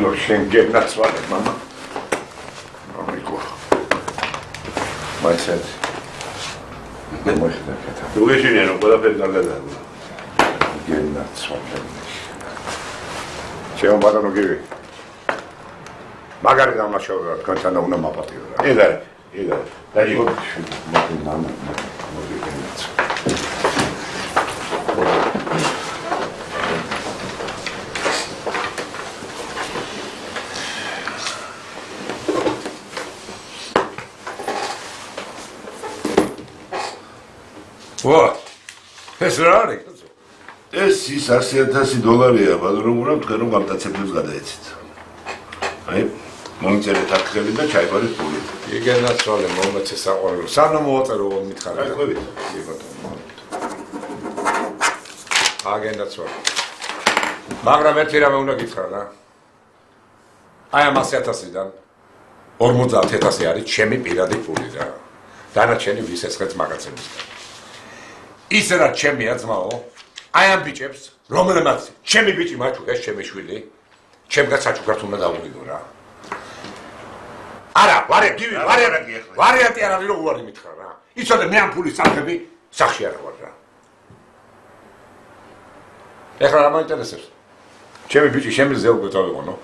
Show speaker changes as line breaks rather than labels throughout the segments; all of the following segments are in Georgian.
დილო შენ გენაცვალე მამა ამიკო მაიცეთ მოიხდა კეთა
უეშინე რომ ყველაფერი გარდაგავა
გენაცვალე ჩემ ბატონო გივი მაგარი დამაშავება თქვენთან უნდა მაპატიო რა
ეგ არის
მამა
ვა ეს რა არის?
ეს ის $100,000 ბატონო უნდა თქვენ რომ გამტაცებლებს გადაეცით. აი მომწერეთ აქხელი და ჩაიბარეთ პული.
იგენაცვალე მომეცე საყვარელო. სანამ მოვაწერო მითხარ.
აი ხვევით.
აგენაცვალე. მაგრამ ერთი რამე უნდა გითხრა რა. აი ამ 100,000-დან 50,000 არის ჩემი პირადი პული რა. დანარჩენი ვის ესხეთ მაგაცებისგან. ისე რა ჩემია ძმაო. აი ამ ბიჭებს, რომელმაც ჩემი ბიჭი მაჩუქეს, ჩემი შვილი, ჩემგან საჩუქრად უნდა დავუყიდო რა. არა, ვარიანტი არ არის რომ უარი მითხრა რა. იცოდე მე ამ ფულის სამხები სახში არ ვარ რა. ეხლა რა მაინტერესებს? ჩემი ბიჭი შემიძლია უკვე წავიყონო.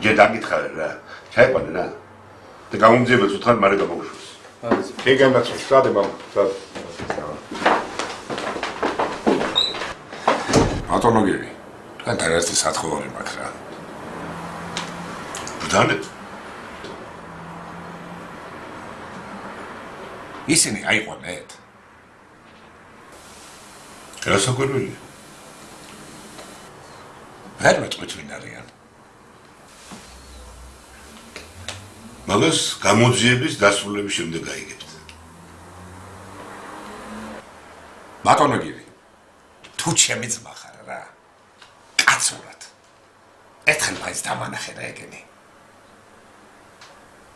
ჯერ დაგითხარე რა. ჩაიყვანე რა. და გამომძიებელს უთხრა მარე გამოვუშვეს.
იგენაცვალე, სადე მამა, სადე. ბატონო გივი, თქვენთან ერთი სათხოვარი მაქვს რა.
ბრძანეთ.
ისინი აიყვანეთ.
რა საკვირველი?
ვერ მეტყვით ვინ არიან.
მაგას გამოძიების დასრულების შემდეგ გაიგებთ.
ბატონო გივი, თუ ჩემი ძმა ხარ რა. კაცურად. ერთხელ მაინც დამანახე რა ეგენი.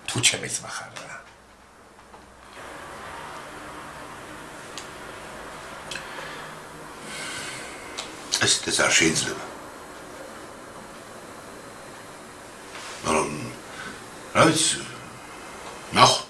თუ ჩემი ძმა ხარ რა.
ეს არ შეიძლება. მაგრამ რა ვიცი, ნახო.